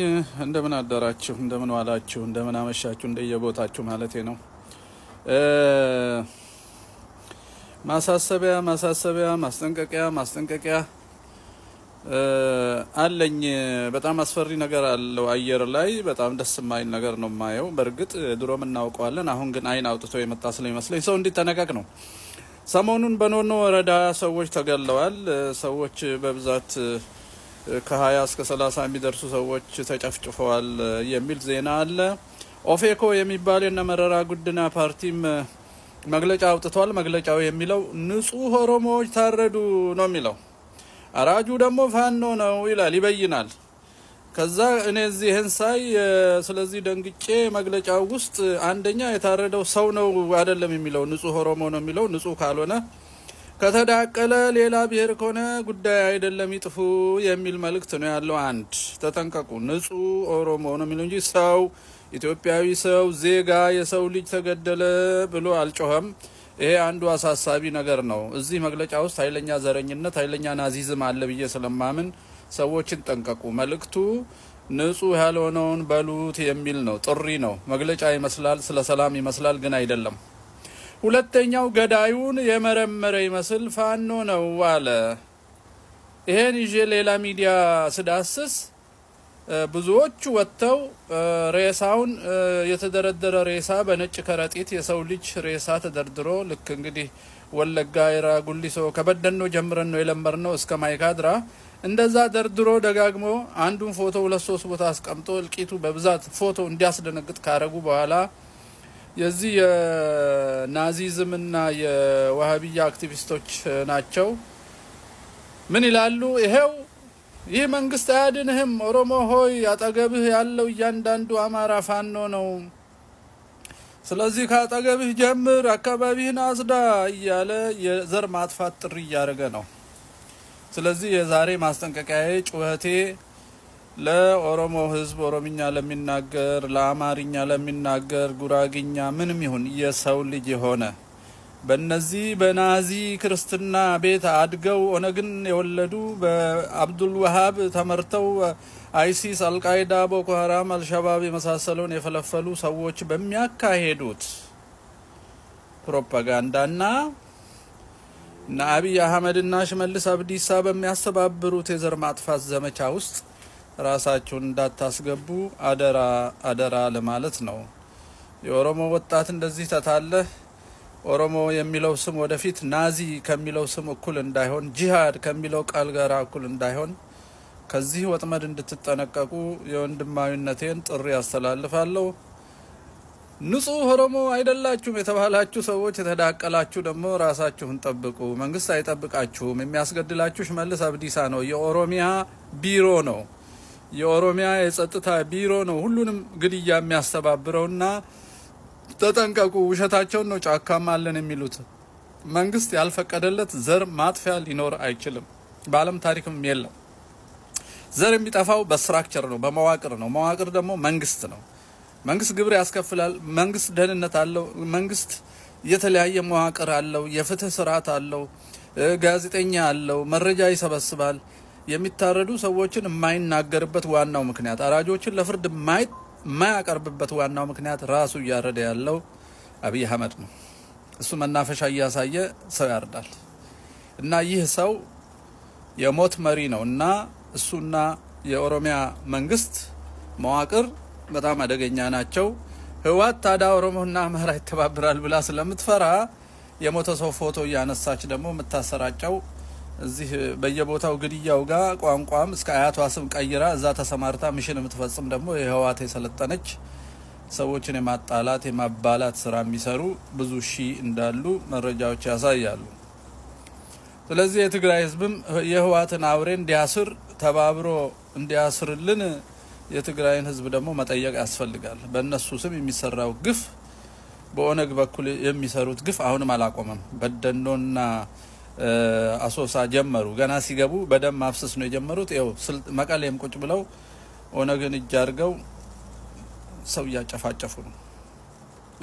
እንደምን አደራችሁ እንደምን ዋላችሁ እንደምን አመሻችሁ እንደየቦታችሁ ማለቴ ነው ማሳሰቢያ ማስጠንቀቂያ አለኝ በጣም አስፈሪ ነገር አለው አየር ላይ በጣም ደስ የማይል ነገር ነው ማየው በርግጥ ድሮም እናውቀዋለን አሁን ግን አይን አውጥቶ የመጣ ስለሚመስለኝ ሰው እንዲተነቀቅ ነው ሰሞኑን በኖኖ ወረዳ ሰዎች ተገለዋል ሰዎች በብዛት ከ20 እስከ 30 የሚደርሱ ሰዎች ተጨፍጭፈዋል የሚል ዜና አለ ኦፌኮ የሚባል የነመረራ ጉድና ፓርቲም መግለጫ አውጥቷል መግለጫው የሚለው ንጹህ ኦሮሞዎች ታረዱ ነው የሚለው አራጁ ደግሞ ፋኖ ነው ይላል ይበይናል ከዛ እኔ እዚህን ሳይ ስለዚህ ደንግጬ መግለጫው ውስጥ አንደኛ የታረደው ሰው ነው አይደለም የሚለው ንጹህ ኦሮሞ ነው የሚለው ንጹህ ካልሆነ ከተዳቀለ ሌላ ብሔር ከሆነ ጉዳይ አይደለም ይጥፉ የሚል መልእክት ነው ያለው አንድ ተጠንቀቁ ንጹህ ኦሮሞ ነው የሚለው እንጂ ሰው ኢትዮጵያዊ ሰው ዜጋ የሰው ልጅ ተገደለ ብሎ አልጮህም ይሄ አንዱ አሳሳቢ ነገር ነው እዚህ መግለጫ ውስጥ ኃይለኛ ዘረኝነት ኃይለኛ ናዚዝም አለ ብዬ ስለማምን ሰዎችን ጠንቀቁ መልእክቱ ንጹህ ያልሆነውን በሉት የሚል ነው ጥሪ ነው መግለጫ ይመስላል ስለ ሰላም ይመስላል ግን አይደለም ሁለተኛው ገዳዩን የመረመረ ይመስል ፋኖ ነው አለ ይሄን ይዤ ሌላ ሚዲያ ስዳስስ ብዙዎቹ ወጥተው ሬሳውን የተደረደረ ሬሳ በነጭ ከረጢት የሰው ልጅ ሬሳ ተደርድሮ ልክ እንግዲህ ወለጋ ይራ ጉሊሶ ከበደኖ ጀምረን ነው የለመርነው እስከ ማይካድራ እንደዛ ደርድሮ ደጋግሞ አንዱን ፎቶ ሁለት ሶስት ቦታ አስቀምጦ እልቂቱ በብዛት ፎቶ እንዲያስደነግጥ ካረጉ በኋላ የዚህ የናዚዝምና የዋሃቢያ አክቲቪስቶች ናቸው ምን ይላሉ ይሄው ይህ መንግስት አያድንህም ኦሮሞ ሆይ አጠገብህ ያለው እያንዳንዱ አማራ ፋኖ ነው ስለዚህ ካጠገብህ ጀምር አካባቢህን አጽዳ እያለ የዘር ማጥፋት ጥሪ ያደረገ ነው ስለዚህ የዛሬ ማስጠንቀቂያዬ ጩኸቴ ለኦሮሞ ህዝብ ኦሮምኛ ለሚናገር ለአማርኛ ለሚናገር ጉራግኛ ምንም ይሁን የሰው ልጅ የሆነ በእነዚህ በናዚ ክርስትና ቤት አድገው ኦነግን የወለዱ በአብዱል ወሃብ ተመርተው አይሲስ አልቃይዳ ቦኮ ሐራም አልሻባብ የመሳሰሉን የፈለፈሉ ሰዎች በሚያካሄዱት ፕሮፓጋንዳና አብይ አህመድና ሽመልስ አብዲሳ በሚያስተባብሩት የዘር ማጥፋት ዘመቻ ውስጥ ራሳቸውን እንዳታስገቡ አደራ ለማለት ነው የኦሮሞ ወጣት እንደዚህ ተታለ ኦሮሞ የሚለው ስም ወደፊት ናዚ ከሚለው ስም እኩል እንዳይሆን ጂሃድ ከሚለው ቃል ጋር እኩል እንዳይሆን ከዚህ ወጥመድ እንድትጠነቀቁ የወንድማዊነቴን ጥሪ አስተላልፋለሁ ንጹህ ኦሮሞ አይደላችሁም የተባላችሁ ሰዎች የተዳቀላችሁ ደግሞ ራሳችሁን ጠብቁ መንግስት አይጠብቃችሁም የሚያስገድላችሁ ሽመልስ አብዲሳ ነው የኦሮሚያ ቢሮ ነው የኦሮሚያ የጸጥታ ቢሮ ነው ሁሉንም ግድያ የሚያስተባብረውና ተጠንቀቁ ውሸታቸው ነው ጫካማለን የሚሉት መንግስት ያልፈቀደለት ዘር ማጥፊያ ሊኖር አይችልም በአለም ታሪክም የለም ዘር የሚጠፋው በስትራክቸር ነው በመዋቅር ነው መዋቅር ደግሞ መንግስት ነው መንግስት ግብር ያስከፍላል መንግስት ደህንነት አለው መንግስት የተለያየ መዋቅር አለው የፍትህ ስርዓት አለው ጋዜጠኛ አለው መረጃ ይሰበስባል የሚታረዱ ሰዎችን የማይናገርበት ዋናው ምክንያት አራጆችን ለፍርድ የማያቀርብበት ዋናው ምክንያት ራሱ ያረደ ያለው አብይ አህመድ ነው እሱ መናፈሻ ያሳየ ሰው ያርዳል እና ይህ ሰው የሞት መሪ ነውና እሱና የኦሮሚያ መንግስት መዋቅር በጣም አደገኛ ናቸው ህዋት ታዳ ኦሮሞና አማራ ይተባበራል ብላ ስለምትፈራ የሞተ ሰው ፎቶ ያነሳች ደግሞ መታሰራጨው እዚህ በየቦታው ግድያው ጋር ቋንቋም እስከ አያቷ ስም ቀይራ እዛ ተሰማርታ ሚሽን የምትፈጽም ደግሞ የህዋት የሰለጠነች ሰዎችን የማጣላት የማባላት ስራ የሚሰሩ ብዙ ሺ እንዳሉ መረጃዎች ያሳያሉ ስለዚህ የትግራይ ህዝብም የህዋትን አውሬ እንዲያስር ተባብሮ እንዲያስርልን የትግራይን ህዝብ ደግሞ መጠየቅ ያስፈልጋል በእነሱ ስም የሚሰራው ግፍ በኦነግ በኩል የሚሰሩት ግፍ አሁንም አላቆመም በደኖና አሶሳ ጀመሩ ገና ሲገቡ በደም ማፍሰስ ነው የጀመሩት ይው መቀሌም ቁጭ ብለው ኦነግን እጃርገው ሰው ያጨፋጨፉ ነው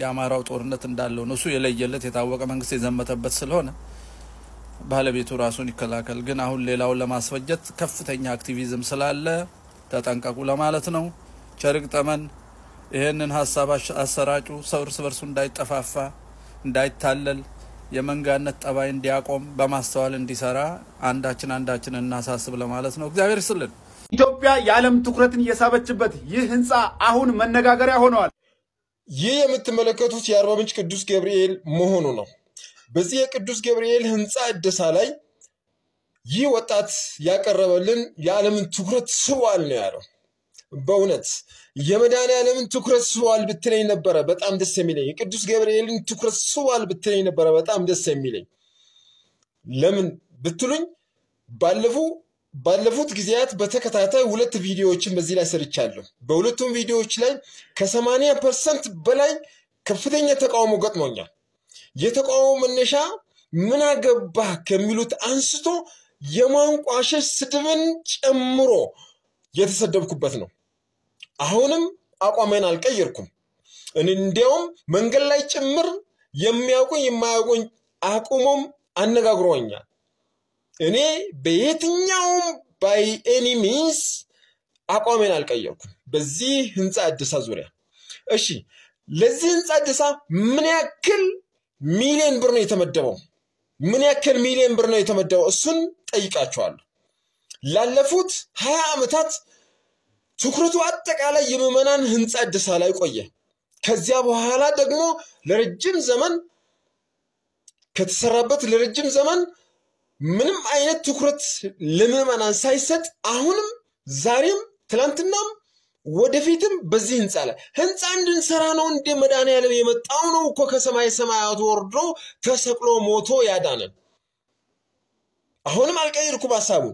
ያማራው ጦርነት እንዳለው ነው እሱ የለየለት የታወቀ መንግስት የዘመተበት ስለሆነ ባለቤቱ ራሱን ይከላከል ግን አሁን ሌላው ለማስፈጀት ከፍተኛ አክቲቪዝም ስላለ ተጠንቀቁ ለማለት ነው ቸርግ ጠመን ይሄንን ሐሳብ አሰራጩ ሰው እርስ በርሱ እንዳይጠፋፋ እንዳይታለል የመንጋነት ጠባይ እንዲያቆም በማስተዋል እንዲሰራ አንዳችን እናሳስብ ለማለት ነው እግዚአብሔር ይስጥልን ኢትዮጵያ የዓለም ትኩረትን እየሳበችበት ይህ ህንጻ አሁን መነጋገሪያ ሆኗል ይህ የምትመለከቱት የአርባ ምንጭ ቅዱስ ገብርኤል መሆኑ ነው በዚህ የቅዱስ ገብርኤል ህንጻ እደሳ ላይ ይህ ወጣት ያቀረበልን የዓለምን ትኩረት ስቧል ነው ያለው በእውነት የመዳን ዓለምን ትኩረት ስቧል ብትለኝ ነበር በጣም ደስ የሚለኝ የቅዱስ ገብርኤልን ትኩረት ስቧል ብትለኝ ነበር በጣም ደስ የሚለኝ ለምን ብትሉኝ ባለፉት ጊዜያት በተከታታይ ሁለት ቪዲዮዎችን በዚህ ላይ ሰርቻለሁ በሁለቱም ቪዲዮዎች ላይ ከ80% በላይ ከፍተኛ ተቃውሞ ገጥሞኛል የተቃውሞ መነሻ ምን አገባህ ከሚሉት አንስቶ የማንቋሸሽ ስድብን ጨምሮ የተሰደብኩበት ነው አሁንም አቋሜን አልቀየርኩም እንዴውም መንገድ ላይ ጭምር የሚያውቁኝ የማያውቁኝ አቁሞም አነጋግሮኛል እኔ በየትኛውም by any means አቋሜን አልቀየርኩም በዚህ ህንጻ አዲስ ዙሪያ እሺ ለዚህ ህንጻ አዲስ ምን ያክል ሚሊዮን ብር ነው የተመደበው ምን ያክል ሚሊዮን ብር ነው የተመደበው እሱን ጠይቃቸዋለሁ ላለፉት 20 አመታት ትኩረቱ አጠቃላይ የመመናን ህንጻ አዲስ ላይ ቆየ ከዚያ በኋላ ደግሞ ለረጅም ዘመን ከተሰራበት ለረጅም ዘመን ምንም አይነት ትኩረት ለመመናን ሳይሰጥ አሁንም ዛሬም ትላንትናም ወደፊትም በዚህ ህንጻ እንድንሰራ ነው እንደ መድኃኒዓለም የመጣው ነው እኮ ከሰማይ ሰማያት ወርዶ ተሰቅሎ ሞቶ ያዳነን አሁንም አልቀየርኩም ሐሳቡ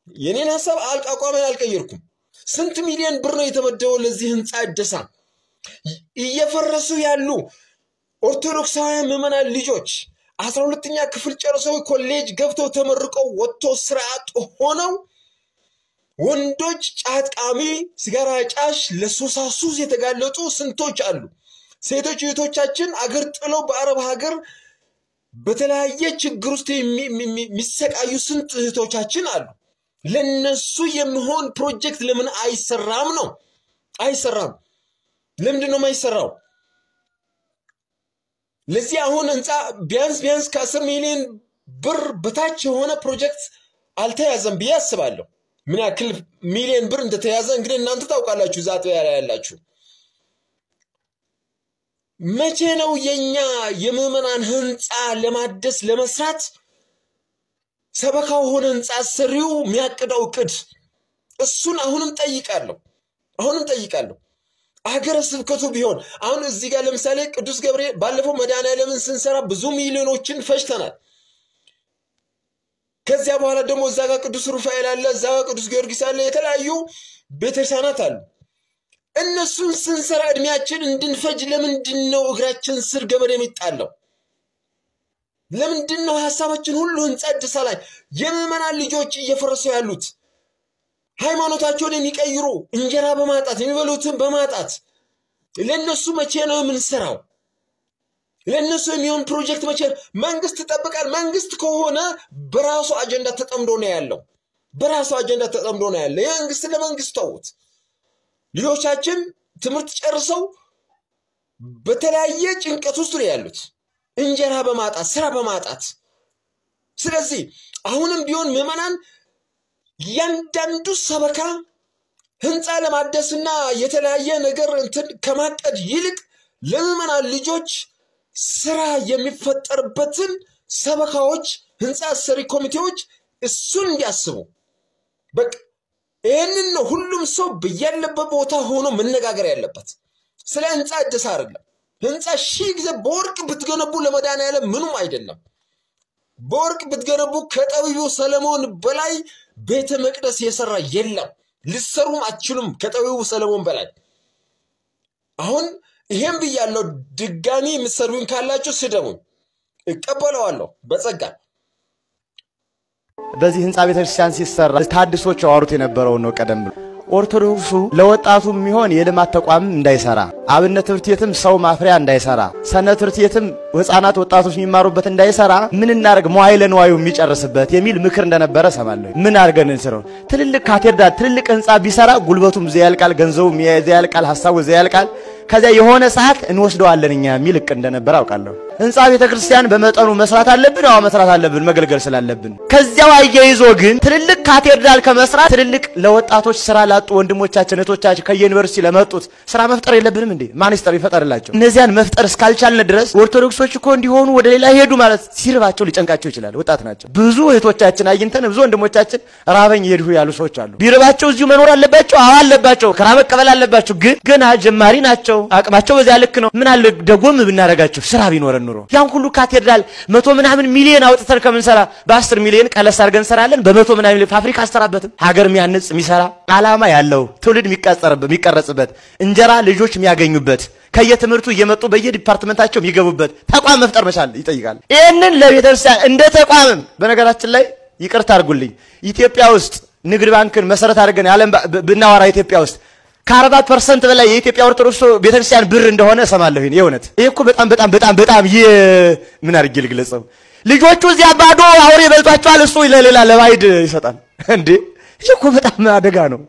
የኔን ሐሳብ አቋሜን አልቀየርኩም ስንት ሚሊዮን ብር ነው የተመደበው ለዚህ ህንጻ እደሳ እየፈረሱ ያሉ ኦርቶዶክሳውያን ምዕመናን ልጆች 12ኛ ክፍል ጨርሰው ኮሌጅ ገብተው ተመርቀው ወጥቶ ስራ አጥ ሆነው ወንዶች ጫትቃሚ ሲጋራ ጫሽ ለሱሳሱስ የተጋለጡ ስንቶች አሉ ሴቶች እህቶቻችን አገር ጥለው በአረብ ሀገር በተለያየ ችግር ውስጥ የሚሰቃዩ ስንት እህቶቻችን አሉ ለነሱ የሚሆን ፕሮጀክት ለምን አይሰራም ነው አይሰራም ለምንድን ነው የማይሰራው ለዚህ አሁን ህንጻ ቢያንስ ከ10 ሚሊዮን ብር በታች የሆነ ፕሮጀክት አልተያዘም ቢያስባለሁ ምን ያክል ሚሊዮን ብር እንደተያዘ እንግዲህ እናንተ ታውቃላችሁ ዛት ያላችሁ መቼ ነው የኛ የምዕመናን ህንጻ ለማደስ ለመስራት ሰበካው ሆነ ህንጻ ሰሪው የሚያቅደው ቅድ እሱን አሁንም ጠይቃለሁ አገረ ስብከቱ ቢሆን አሁን እዚህ ጋር ለምሳሌ ቅዱስ ገብርኤል ባለፈው መድኃኒዓለምን ስንሰራ ብዙ ሚሊዮኖችን ፈጅተናል ከዚያ በኋላ ደግሞ እዛ ጋር ቅዱስ ሩፋኤል አለ እዛ ጋር ቅዱስ ጊዮርጊስ አለ የተለያዩ ቤተክርስቲያናት አሉ እነሱን ስንሰራ እድሜያችን እንድንፈጅ ለምንድን ነው እግራችን ስር ገመድ የሚጣለው ለምንድን ነው ሐሳባችን ሁሉ ህንጻ እደሳ ላይ የምዕመናን ልጆች እየፈረሱ ያሉት ሃይማኖታቸውን የሚቀይሩ እንጀራ በማጣት የሚበሉትን በማጣት ለነሱ መቼ ነው የምንሰራው? ለነሱ የሚሆን ፕሮጀክት መቼ? መንግስት ይጠብቃል። መንግስት ከሆነ በራሱ አጀንዳ ተጠምዶ ነው ያለው። በራሱ አጀንዳ ተጠምዶ ነው ያለው። የመንግስት ለመንግስት ተውት። ልጆቻችን ትምህርት ጨርሰው በተለያየ ጭንቀት ውስጥ ነው ያሉት፣ እንጀራ በማጣት ስራ በማጣት። ስለዚህ አሁንም ቢሆን ምዕመናን ያንዳንዱ ሰበካ ህንፃ ለማደስና የተለያየ ነገር እንትን ከማቀድ ይልቅ ለምዕመናን ልጆች ስራ የሚፈጠርበትን ሰበካዎች ህንፃ ሰሪ ኮሚቴዎች እሱን እንዲያስቡ በቃ ይሄንን ነው ሁሉም ሰው በያለበት ቦታ ሆኖ መነጋገር ያለበት። ስለ ህንፃ እድስ አይደለም። ህንፃ ሺህ ጊዜ በወርቅ ብትገነቡ ለመድኃኒዓለም ምንም አይደለም። በወርቅ ብትገነቡ ከጠቢቡ ሰለሞን በላይ ቤተ መቅደስ የሰራ የለም። ልሰሩም አትችሉም ከጠቢቡ ሰለሞን በላይ። አሁን ይሄን ብያለሁ። ድጋሚ የምትሰሩኝ ካላችሁ ስደቡኝ፣ እቀበለዋለሁ በጸጋ። በዚህ ህንፃ ቤተክርስቲያን ሲሰራ ታድሶች አዋሩት የነበረው ነው። ቀደም ብሎ ኦርቶዶክሱ ለወጣቱ የሚሆን የልማት ተቋም እንዳይሰራ፣ አብነት ትምህርት ቤትም ሰው ማፍሪያ እንዳይሰራ፣ ሰንበት ትምህርት ቤትም ህፃናት ወጣቶች የሚማሩበት እንዳይሰራ ምን እናርግ መዋዕለ ንዋዩ የሚጨርስበት የሚል ምክር እንደነበረ ሰማለሁ። ምን አርገን እንስራው? ትልልቅ ካቴድራል ትልልቅ ህንፃ ቢሰራ ጉልበቱም እዚያ ያልቃል፣ ገንዘቡም እዚያ ያልቃል፣ ሐሳቡ እዚያ ያልቃል። ከዛ የሆነ ሰዓት እንወስደዋለን እኛ የሚል እቅድ እንደነበረ አውቃለሁ። ህንፃ ቤተክርስቲያን በመጠኑ መስራት አለብን። አዎ መስራት አለብን፣ መገልገል ስላለብን። ከዚያው አያይዞ ግን ትልልቅ ካቴድራል ከመስራት ትልልቅ ለወጣቶች ስራ ላጡ ወንድሞቻችን እህቶቻችን ከዩኒቨርሲቲ ለመጡት ስራ መፍጠር የለብንም እንዴ? ማን ይፈጠርላቸው? እነዚያን መፍጠር እስካልቻልን ድረስ ኦርቶዶክሶች እኮ እንዲሆኑ ወደ ሌላ ሄዱ ማለት ሲርባቸው ሊጨንቃቸው ይችላል። ወጣት ናቸው። ብዙ እህቶቻችን አግኝተን ብዙ ወንድሞቻችን ራበኝ ይሄዱ ያሉ ሰዎች አሉ። ቢርባቸው እዚሁ መኖር አለባቸው። አዎ አለባቸው። ክራ መቀበል አለባቸው። ግን ገና ጀማሪ ናቸው። አቅማቸው በዚያ ልክ ነው። ምን አለ ደጎም ብናረጋቸው ስራ ቢኖረን ኑሮ ያን ሁሉ ካቴድራል 100 ምናምን ሚሊዮን አውጥተን ከምንሰራ በ10 ሚሊዮን ቀለስ አድርገን እንሰራለን። በ100 ምናምን ፋብሪካ አስተራበትም ሀገር የሚያንጽ የሚሰራ ዓላማ ያለው ትውልድ የሚቀረጽበት እንጀራ ልጆች የሚያገኙበት ከየትምህርቱ እየመጡ በየዲፓርትመንታቸው የሚገቡበት ተቋም መፍጠር መቻል ይጠይቃል። ይሄንን ለቤተክርስቲያን እንደ ተቋምም በነገራችን ላይ ይቅርታ አድርጉልኝ ኢትዮጵያ ውስጥ ንግድ ባንክን መሰረት አድርገን ያለም ብናወራ ኢትዮጵያ ውስጥ ከ40% በላይ የኢትዮጵያ ኦርቶዶክስ ቤተክርስቲያን ብር እንደሆነ ሰማለሁ። የእውነት ይሄ እኮ በጣም ምን አድርጌ ልግለጸው? ልጆቹ እዚያ ባዶ አውሬ በልቷቸዋል፣ እሱ ለሌላ ለባይድ ይሰጣል እንዴ! ይሄ እኮ በጣም አደጋ ነው።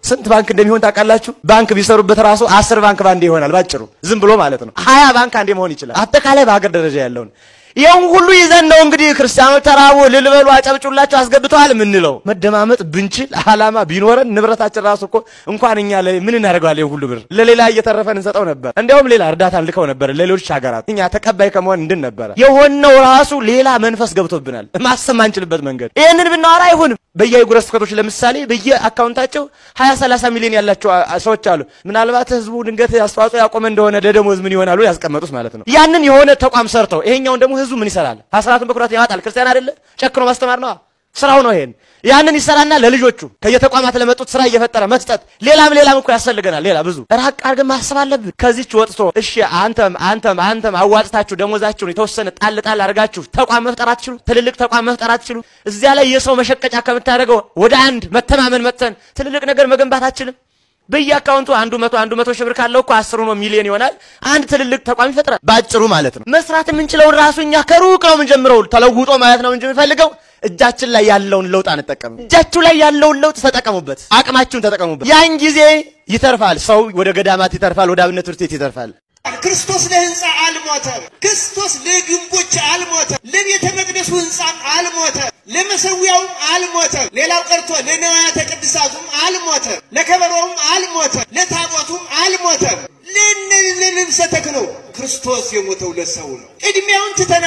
ስንት ባንክ እንደሚሆን ታውቃላችሁ? ባንክ ቢሰሩበት ራሱ 10 ባንክ ባንዴ ይሆናል ባጭሩ፣ ዝም ብሎ ማለት ነው። 20 ባንክ አንዴ መሆን ይችላል። አጠቃላይ በሀገር ደረጃ ያለውን ይሄን ሁሉ ይዘን ነው እንግዲህ ክርስቲያኖች ተራቡ ልልበሉ አጨብጩላቸው አስገብተዋል ምንለው። መደማመጥ ብንችል ዓላማ ቢኖረን ንብረታችን ራሱ እኮ እንኳን እኛ ምን እናደርጋለን ሁሉ ብር ለሌላ እየተረፈን እንሰጠው ነበር። እንዲያውም ሌላ እርዳታ ልከው ነበር ለሌሎች ሀገራት። እኛ ተቀባይ ከመሆን እንድን ነበር። የሆነው ራሱ ሌላ መንፈስ ገብቶብናል። ማሰብ ማንችልበት መንገድ ይሄንን ብናወራ አይሆንም። በየአህጉረ ስብከቶች ለምሳሌ በየአካውንታቸው 20-30 ሚሊዮን ያላቸው ሰዎች አሉ። ምናልባት ህዝቡ ድንገት አስተዋጽኦ ያቆመ እንደሆነ ለደሞዝ ምን ይሆናሉ ያስቀመጡት ማለት ነው። ያንን የሆነ ተቋም ሰርተው ይሄኛውን ደግሞ ህዝቡ ምን ይሰራል? አስራቱን በኩራት ያወጣል። ክርስቲያን አይደለ? ጨክኖ ማስተማር ነው ስራው ነው። ይሄን ያንን ይሰራና ለልጆቹ ከየተቋማት ለመጡት ስራ እየፈጠረ መስጠት ሌላም እኮ ያስፈልገናል። ሌላ ብዙ ራቅ አድርገን ማሰብ አለብን። ከዚህች ወጥቶ እሺ አንተም አዋጥታችሁ ደሞዛችሁን የተወሰነ ጣል አድርጋችሁ ተቋም መፍጠር አትችሉ? ትልልቅ ተቋም መፍጠር አትችሉ? እዚያ ላይ የሰው መሸቀጫ ከምታደርገው ወደ አንድ መተማመን መጥተን ትልልቅ ነገር መገንባት አትችልም? በየአካውንቱ 100 ሺህ ብር ካለው እኮ 10 ሚሊዮን ይሆናል። አንድ ትልልቅ ተቋም ይፈጥራል ባጭሩ ማለት ነው። መስራት የምንችለው ራሱኛ ከሩቅ ነው የምንጀምረው። ተለውጦ ማለት ነው እንጂ የምንፈልገው እጃችን ላይ ያለውን ለውጥ አንጠቀም። እጃችሁ ላይ ያለውን ለውጥ ተጠቀሙበት፣ አቅማችሁን ተጠቀሙበት። ያን ጊዜ ይተርፋል። ሰው ወደ ገዳማት ይተርፋል፣ ወደ አብነት ትምህርት ቤት ይተርፋል። ክርስቶስ ለህንፃ አልሞተም። ክርስቶስ ለግንቦች አልሞተም። ለቤተ መቅደሱ ህንፃ አልሞተም። ለመሰዊያውም አልሞተም። ሌላው ቀርቶ ለነዋያተ ቅድሳቱም አልሞተም። ለከበሮውም አልሞተም። ለታቦቱም አልሞተም። ለልብሰ ተክህኖ ክርስቶስ የሞተው ለሰው ነው። ቅድሚያውን ትተና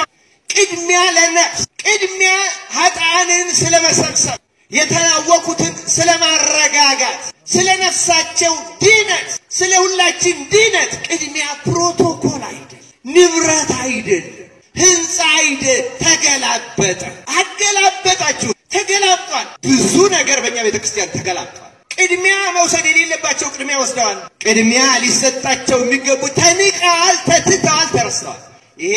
ቅድሚያ ለነፍስ ቅድሚያ ኃጥአንን ስለመሰብሰብ የተናወቁትን ስለማረጋጋት ስለ ነፍሳቸው ድነት ስለ ሁላችን ድነት ቅድሚያ ፕሮቶኮል አይደል፣ ንብረት አይደል፣ ህንፃ አይደል። አገላበጣችሁ፣ ተገላብጧል። ብዙ ነገር በእኛ ቤተክርስቲያን ተገላብጧል። ቅድሚያ መውሰድ የሌለባቸው ቅድሚያ ወስደዋል። ቅድሚያ ሊሰጣቸው የሚገቡ ተንቀዋል፣ ተትተዋል፣ ተረስተዋል። ይሄ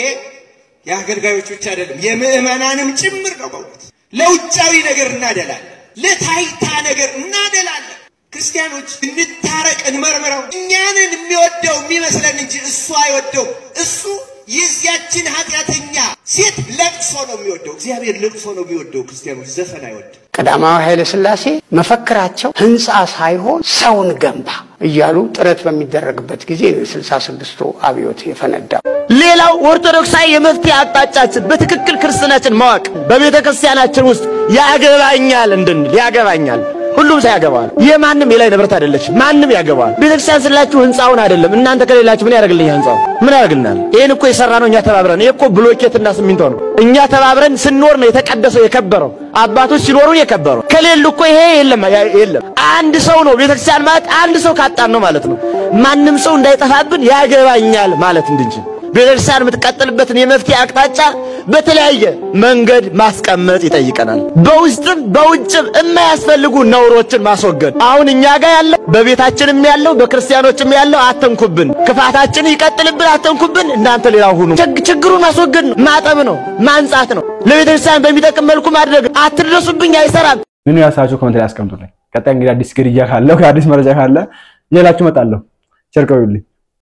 የአገልጋዮች ብቻ አይደለም የምዕመናንም ጭምር ነው። በእውነት ለውጫዊ ነገር እናደላለን፣ ለታይታ ነገር እናደላለን። ክርስቲያኖች እንታረቅ እንመርምረው እኛንን የሚወደው የሚመስለን እንጂ እሱ አይወደው እሱ የዚያችን ኃጢአተኛ ሴት ለቅሶ ነው የሚወደው እግዚአብሔር ለቅሶ ነው የሚወደው ክርስቲያኖች ዘፈን አይወድ ቀዳማዊ ኃይለ ሥላሴ መፈክራቸው ህንጻ ሳይሆን ሰውን ገንባ እያሉ ጥረት በሚደረግበት ጊዜ 66ቱ አብዮት የፈነዳው ሌላው ኦርቶዶክሳዊ የመፍትሄ አቅጣጫችን በትክክል ክርስትናችን ማወቅ በቤተክርስቲያናችን ውስጥ ያገባኛል እንድንል ያገባኛል ሁሉም ሳያገባል የማንም የላይ ንብረት አይደለች ማንም ያገባል ቤተክርስቲያን ስላችሁ ህንጻውን አይደለም እናንተ ከሌላችሁ ምን ያደርግልኛል ህንጻው ምን ያደርግልናል ይሄን እኮ የሰራነው እኛ ተባብረን ይሄ እኮ ብሎኬትና ሲሚንቶ ነው እኛ ተባብረን ስንኖር ነው የተቀደሰው የከበረው አባቶች ሲኖሩ የከበረው ከሌሉ እኮ ይሄ የለም አንድ ሰው ነው ቤተክርስቲያን ማለት አንድ ሰው ካጣን ነው ማለት ነው ማንም ሰው እንዳይጠፋብን ያገባኛል ማለት እንድንችል ቤተክርስቲያን የምትቀጥልበትን የመፍትሄ አቅጣጫ በተለያየ መንገድ ማስቀመጥ ይጠይቀናል በውስጥም በውጭም የማያስፈልጉ ነውሮችን ማስወገድ አሁን እኛ ጋር ያለው በቤታችንም ያለው በክርስቲያኖችም ያለው አተንኩብን ክፋታችን ይቀጥልብን አተንኩብን እናንተ ሌላው ሁኑ ችግሩን ማስወገድ ነው ማጠብ ነው ማንጻት ነው ለቤተክርስቲያን በሚጠቅም መልኩ ማድረግ አትድረሱብኝ አይሰራም ምን ያሳችሁ ኮሜንት ላይ አስቀምጡልኝ ቀጣይ እንግዲህ አዲስ ግድያ ካለው አዲስ መረጃ ካለ ይላችሁ መጣለሁ ቸር ቆዩልኝ